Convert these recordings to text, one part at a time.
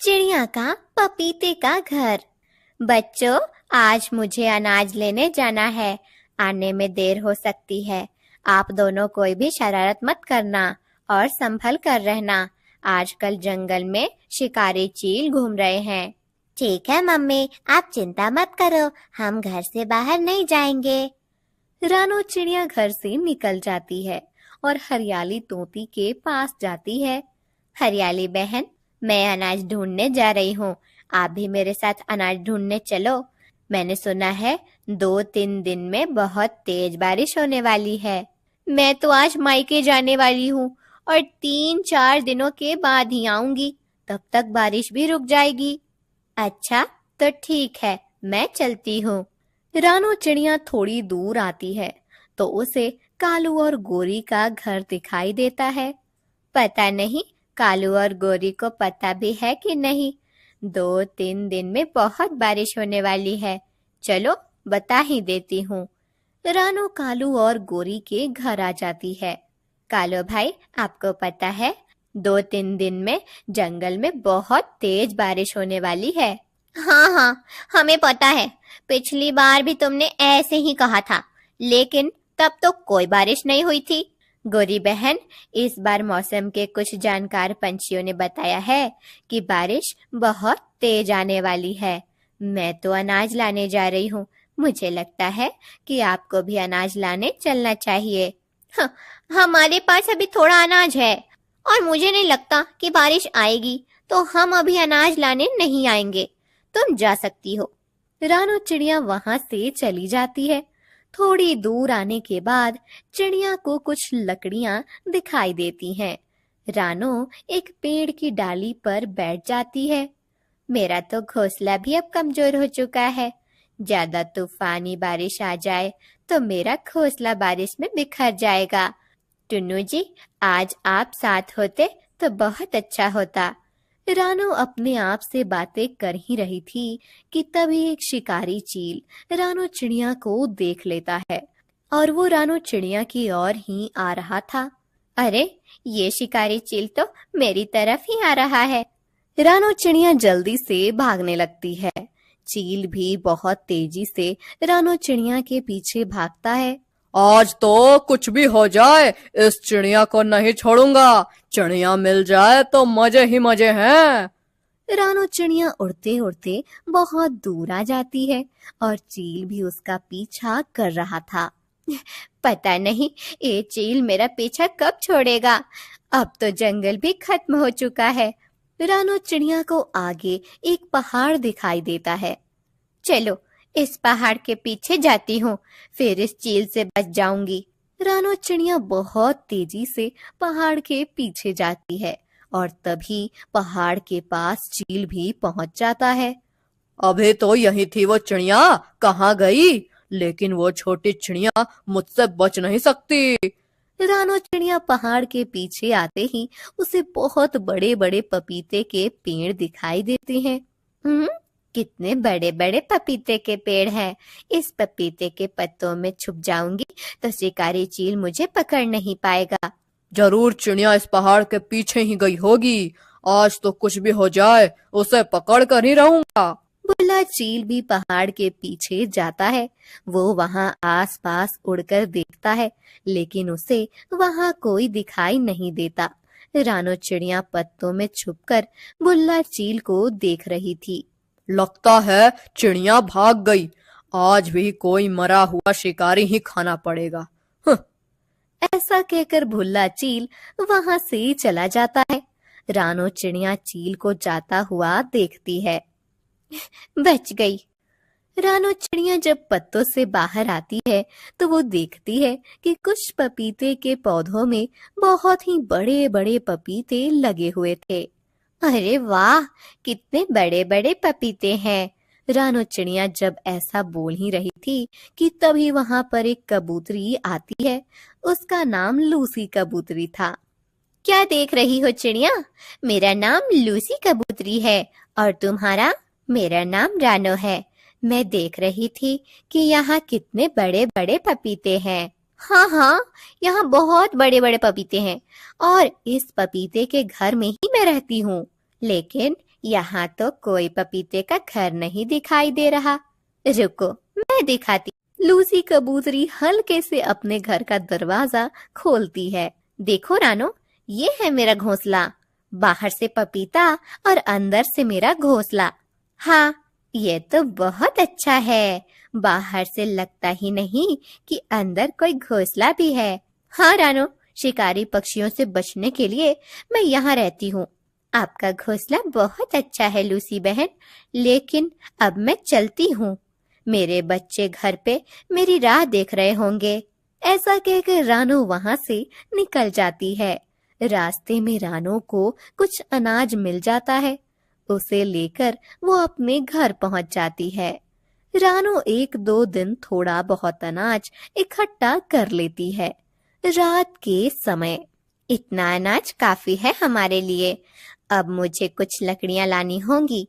चिड़िया का पपीते का घर। बच्चों, आज मुझे अनाज लेने जाना है। आने में देर हो सकती है। आप दोनों कोई भी शरारत मत करना और संभल कर रहना। आजकल जंगल में शिकारी चील घूम रहे हैं। ठीक है मम्मी, आप चिंता मत करो, हम घर से बाहर नहीं जाएंगे। रानो चिड़िया घर से निकल जाती है और हरियाली तोती के पास जाती है। हरियाली बहन, मैं अनाज ढूंढने जा रही हूँ। आप भी मेरे साथ अनाज ढूंढने चलो। मैंने सुना है 2-3 दिन में बहुत तेज बारिश होने वाली है। मैं तो आज मायके जाने वाली हूँ और 3-4 दिनों के बाद ही आऊंगी। तब तक बारिश भी रुक जाएगी। अच्छा, तो ठीक है, मैं चलती हूँ। रानो चिड़िया थोड़ी दूर आती है तो उसे कालू और गोरी का घर दिखाई देता है। पता नहीं कालू और गोरी को पता भी है कि नहीं। 2-3 दिन में बहुत बारिश होने वाली है। चलो बता ही देती हूँ। रानो कालू और गोरी के घर आ जाती है। कालू भाई, आपको पता है 2-3 दिन में जंगल में बहुत तेज बारिश होने वाली है। हाँ हाँ, हमें पता है। पिछली बार भी तुमने ऐसे ही कहा था, लेकिन तब तो कोई बारिश नहीं हुई थी। गोरी बहन, इस बार मौसम के कुछ जानकार पंछियों ने बताया है कि बारिश बहुत तेज आने वाली है। मैं तो अनाज लाने जा रही हूँ। मुझे लगता है कि आपको भी अनाज लाने चलना चाहिए। हाँ, हमारे पास अभी थोड़ा अनाज है और मुझे नहीं लगता कि बारिश आएगी, तो हम अभी अनाज लाने नहीं आएंगे। तुम जा सकती हो। रानो चिड़िया वहां से चली जाती है। थोड़ी दूर आने के बाद चिड़िया को कुछ लकड़ियां दिखाई देती हैं। रानो एक पेड़ की डाली पर बैठ जाती है। मेरा तो घोंसला भी अब कमजोर हो चुका है। ज्यादा तूफानी बारिश आ जाए तो मेरा घोंसला बारिश में बिखर जाएगा। टुन्नू जी, आज आप साथ होते तो बहुत अच्छा होता। रानो अपने आप से बातें कर ही रही थी कि तभी एक शिकारी चील रानो चिड़िया को देख लेता है और वो रानो चिड़िया की ओर ही आ रहा था। अरे, ये शिकारी चील तो मेरी तरफ ही आ रहा है। रानो चिड़िया जल्दी से भागने लगती है। चील भी बहुत तेजी से रानो चिड़िया के पीछे भागता है। आज तो कुछ भी हो जाए, इस चिड़िया को नहीं छोड़ूंगा। चिड़िया मिल जाए तो मजे ही मजे हैं। रानो चिड़िया उड़ते उड़ते बहुत दूर आ जाती है और चील भी उसका पीछा कर रहा था। पता नहीं ये चील मेरा पीछा कब छोड़ेगा। अब तो जंगल भी खत्म हो चुका है। रानो चिड़िया को आगे एक पहाड़ दिखाई देता है। चलो, इस पहाड़ के पीछे जाती हूँ, फिर इस चील से बच जाऊंगी। रानो चिड़िया बहुत तेजी से पहाड़ के पीछे जाती है और तभी पहाड़ के पास चील भी पहुंच जाता है। अभी तो यही थी वो चिड़िया, कहाँ गई? लेकिन वो छोटी चिड़िया मुझसे बच नहीं सकती। रानो चिड़िया पहाड़ के पीछे आते ही उसे बहुत बड़े बड़े पपीते के पेड़ दिखाई देते हैं। कितने बड़े बड़े पपीते के पेड़ हैं। इस पपीते के पत्तों में छुप जाऊंगी तो शिकारी चील मुझे पकड़ नहीं पाएगा। जरूर चिड़िया इस पहाड़ के पीछे ही गई होगी। आज तो कुछ भी हो जाए, उसे पकड़ कर ही रहूंगा। बुल्ला चील भी पहाड़ के पीछे जाता है। वो वहां आसपास उड़कर देखता है, लेकिन उसे वहां कोई दिखाई नहीं देता। रानो चिड़िया पत्तों में छुपकर बुल्ला चील को देख रही थी। लगता है चिड़िया भाग गई। आज भी कोई मरा हुआ शिकारी ही खाना पड़ेगा। ऐसा कहकर भुल्ला चील वहां से चला जाता है। रानो चिड़िया चील को जाता हुआ देखती है। बच गई। रानो चिड़िया जब पत्तों से बाहर आती है तो वो देखती है कि कुछ पपीते के पौधों में बहुत ही बड़े बड़े पपीते लगे हुए थे। अरे वाह, कितने बड़े बड़े पपीते हैं। रानो चिड़िया जब ऐसा बोल ही रही थी कि तभी वहां पर एक कबूतरी आती है। उसका नाम लूसी कबूतरी था। क्या देख रही हो चिड़िया? मेरा नाम लूसी कबूतरी है और तुम्हारा? मेरा नाम रानो है। मैं देख रही थी कि यहाँ कितने बड़े बड़े पपीते हैं। हाँ हाँ, यहाँ बहुत बड़े बड़े पपीते हैं और इस पपीते के घर में ही मैं रहती हूँ। लेकिन यहाँ तो कोई पपीते का घर नहीं दिखाई दे रहा। रुको, मैं दिखाती। लूसी कबूतरी हल्के से अपने घर का दरवाजा खोलती है। देखो रानो, ये है मेरा घोंसला। बाहर से पपीता और अंदर से मेरा घोंसला। हाँ, ये तो बहुत अच्छा है। बाहर से लगता ही नहीं कि अंदर कोई घोंसला भी है। हाँ रानो, शिकारी पक्षियों से बचने के लिए मैं यहाँ रहती हूँ। आपका घोंसला बहुत अच्छा है लूसी बहन, लेकिन अब मैं चलती हूँ। मेरे बच्चे घर पे मेरी राह देख रहे होंगे। ऐसा कहकर रानो वहां से निकल जाती है। रास्ते में रानो को कुछ अनाज मिल जाता है। उसे लेकर वो अपने घर पहुंच जाती है। रानो 1-2 दिन थोड़ा बहुत अनाज इकट्ठा कर लेती है। रात के समय इतना अनाज काफी है हमारे लिए। अब मुझे कुछ लकड़ियां लानी होंगी।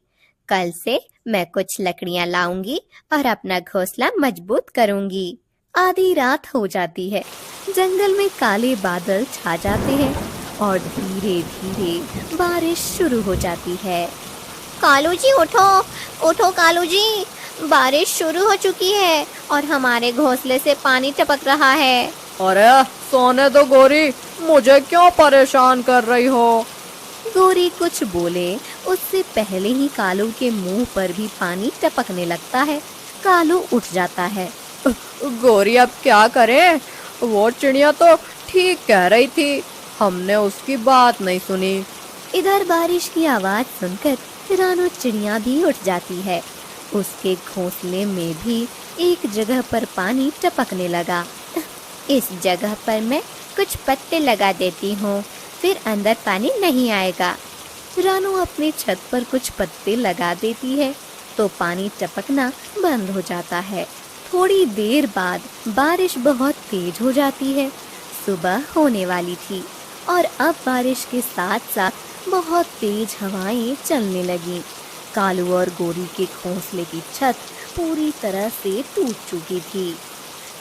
कल से मैं कुछ लकड़ियां लाऊंगी और अपना घोंसला मजबूत करूंगी। आधी रात हो जाती है। जंगल में काले बादल छा जाते हैं और धीरे धीरे बारिश शुरू हो जाती है। कालू जी उठो, उठो कालू जी, बारिश शुरू हो चुकी है और हमारे घोंसले से पानी टपक रहा है। अरे सोने दो गोरी, मुझे क्यों परेशान कर रही हो? गोरी कुछ बोले उससे पहले ही कालू के मुंह पर भी पानी टपकने लगता है। कालू उठ जाता है। गोरी अब क्या करें? वो चिड़िया तो ठीक कह रही थी, हमने उसकी बात नहीं सुनी। इधर बारिश की आवाज सुनकर रानो चिड़िया भी उठ जाती है। उसके घोंसले में भी एक जगह पर पानी टपकने लगा। इस जगह पर मैं कुछ पत्ते लगा देती हूँ, फिर अंदर पानी नहीं आएगा। रानो अपनी छत पर कुछ पत्ते लगा देती है तो पानी टपकना बंद हो जाता है। थोड़ी देर बाद बारिश बहुत तेज हो जाती है। सुबह होने वाली थी और अब बारिश के साथ साथ बहुत तेज हवाएं चलने लगीं। कालू और गोरी के घोंसले की छत पूरी तरह से टूट चुकी थी।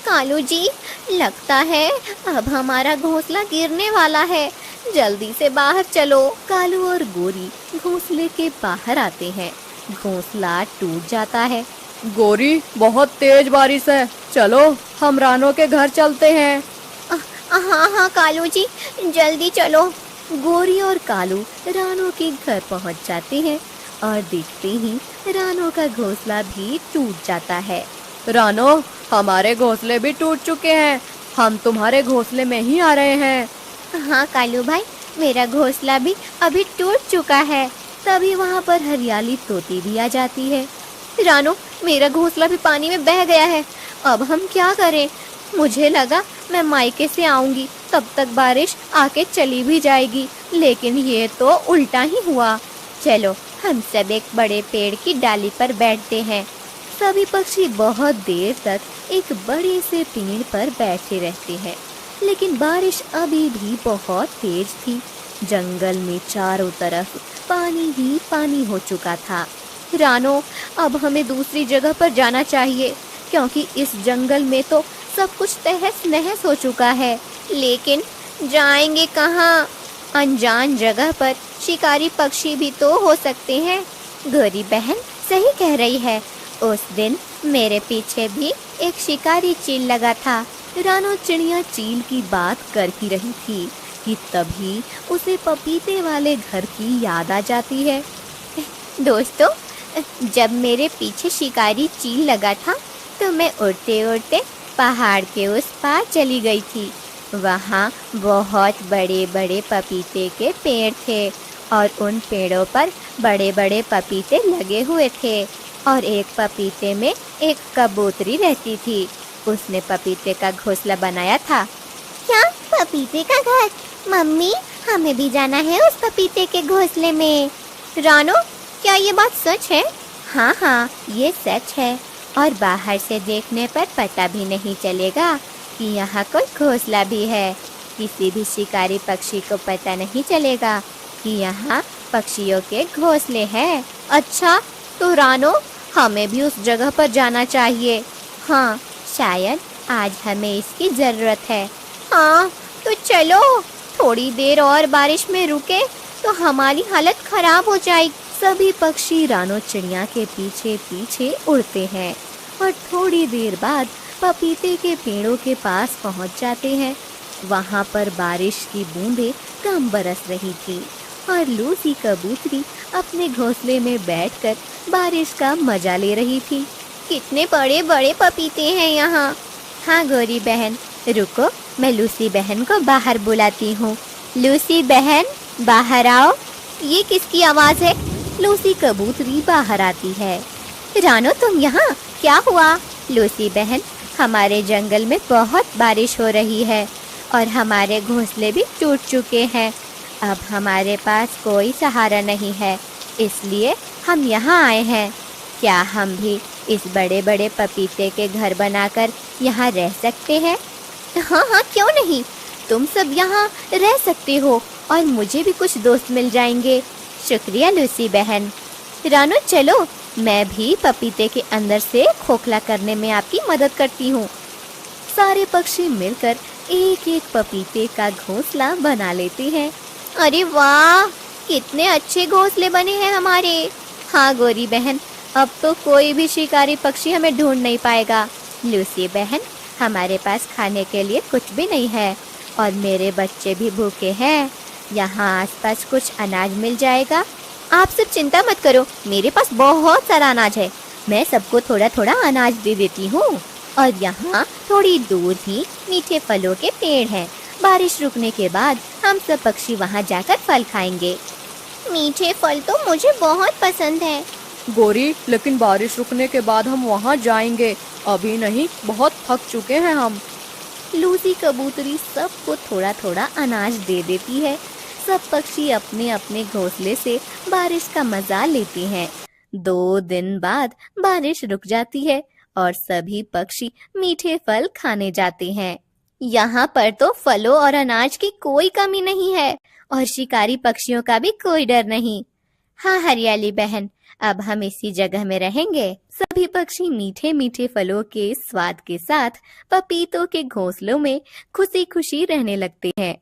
कालू जी, लगता है अब हमारा घोंसला गिरने वाला है। जल्दी से बाहर चलो। कालू और गोरी घोंसले के बाहर आते हैं। घोंसला टूट जाता है। गोरी, बहुत तेज बारिश है, चलो हम रानो के घर चलते हैं। हाँ हाँ कालू जी, जल्दी चलो। गोरी और कालू रानो के घर पहुंच जाते हैं और देखते ही रानो का घोंसला भी टूट जाता है। रानो, हमारे घोंसले भी टूट चुके हैं, हम तुम्हारे घोंसले में ही आ रहे हैं। हाँ कालू भाई, मेरा घोंसला भी अभी टूट चुका है। तभी वहाँ पर हरियाली तोती भी आ जाती है। रानो, मेरा घोंसला भी पानी में बह गया है, अब हम क्या करें? मुझे लगा मैं मायके से आऊंगी तब तक बारिश आके चली भी जाएगी, लेकिन ये तो उल्टा ही हुआ। चलो हम सब एक बड़े पेड़ की डाली पर बैठते हैं। सभी पक्षी बहुत देर तक एक बड़े से पेड़ पर बैठे रहते हैं, लेकिन बारिश अभी भी बहुत तेज थी। जंगल में चारों तरफ पानी ही पानी हो चुका था। रानो, अब हमें दूसरी जगह पर जाना चाहिए, क्योंकि इस जंगल में तो सब कुछ तहस नहस हो चुका है। लेकिन जाएंगे कहाँ? अनजान जगह पर शिकारी पक्षी भी तो हो सकते हैं। गोरी बहन सही कह रही है। उस दिन मेरे पीछे भी एक शिकारी चील लगा था। रानो चिड़िया चील की बात कर ही रही थी कि तभी उसे पपीते वाले घर की याद आ जाती है। दोस्तों, जब मेरे पीछे शिकारी चील लगा था तो मैं उड़ते उड़ते पहाड़ के उस पार चली गई थी। वहाँ बहुत बड़े बड़े पपीते के पेड़ थे और उन पेड़ों पर बड़े बड़े पपीते लगे हुए थे और एक पपीते में एक कबूतरी रहती थी। उसने पपीते का घोंसला बनाया था। क्या पपीते का घर? मम्मी, हमें भी जाना है उस पपीते के घोंसले में। रानो, क्या ये बात सच है? हाँ हाँ, ये सच है और बाहर से देखने पर पता भी नहीं चलेगा कि यहाँ कोई घोंसला भी है। किसी भी शिकारी पक्षी को पता नहीं चलेगा कि यहाँ पक्षियों के घोंसले हैं। अच्छा, तो रानो, हमें भी उस जगह पर जाना चाहिए। हाँ, शायद आज हमें इसकी जरूरत है। हाँ, तो चलो। थोड़ी देर और बारिश में रुके तो हमारी हालत खराब हो जाएगी। सभी पक्षी रानो चिड़िया के पीछे पीछे उड़ते हैं और थोड़ी देर बाद पपीते के पेड़ों के पास पहुंच जाते हैं। वहां पर बारिश की बूंदें कम बरस रही थी और लूसी कबूतरी अपने घोंसले में बैठकर बारिश का मजा ले रही थी। कितने बड़े बड़े पपीते हैं यहाँ। हाँ गोरी बहन, रुको, मैं लूसी बहन को बाहर बुलाती हूँ। लूसी बहन, बाहर आओ। ये किसकी आवाज है? लूसी कबूतरी बाहर आती है। रानो, तुम यहाँ? क्या हुआ? लूसी बहन, हमारे जंगल में बहुत बारिश हो रही है और हमारे घोंसले भी टूट चुके हैं। अब हमारे पास कोई सहारा नहीं है, इसलिए हम यहाँ आए हैं। क्या हम भी इस बड़े बड़े पपीते के घर बनाकर यहाँ रह सकते हैं? हाँ हाँ, क्यों नहीं, तुम सब यहाँ रह सकते हो और मुझे भी कुछ दोस्त मिल जाएंगे। शुक्रिया लूसी बहन। रानो, चलो, मैं भी पपीते के अंदर से खोखला करने में आपकी मदद करती हूँ। सारे पक्षी मिलकर एक एक पपीते का घोंसला बना लेते हैं। अरे वाह, कितने अच्छे घोंसले बने हैं हमारे। हाँ गोरी बहन, अब तो कोई भी शिकारी पक्षी हमें ढूंढ नहीं पाएगा। लूसी बहन, हमारे पास खाने के लिए कुछ भी नहीं है और मेरे बच्चे भी भूखे हैं। यहाँ आसपास कुछ अनाज मिल जाएगा। आप सब चिंता मत करो, मेरे पास बहुत सारा अनाज है। मैं सबको थोड़ा थोड़ा अनाज दे देती हूँ। और यहाँ थोड़ी दूर ही मीठे फलों के पेड़ हैं। बारिश रुकने के बाद हम सब पक्षी वहाँ जाकर फल खाएंगे। मीठे फल तो मुझे बहुत पसंद है। गोरी, लेकिन बारिश रुकने के बाद हम वहाँ जाएंगे, अभी नहीं, बहुत थक चुके हैं हम। लूसी कबूतरी सबको थोड़ा थोड़ा अनाज दे देती है। सब पक्षी अपने अपने घोंसले से बारिश का मजा लेते हैं। 2 दिन बाद बारिश रुक जाती है और सभी पक्षी मीठे फल खाने जाते हैं। यहाँ पर तो फलों और अनाज की कोई कमी नहीं है और शिकारी पक्षियों का भी कोई डर नहीं। हाँ हरियाली बहन, अब हम इसी जगह में रहेंगे। सभी पक्षी मीठे मीठे फलों के स्वाद के साथ पपीतों के घोंसलों में खुशी खुशी रहने लगते हैं।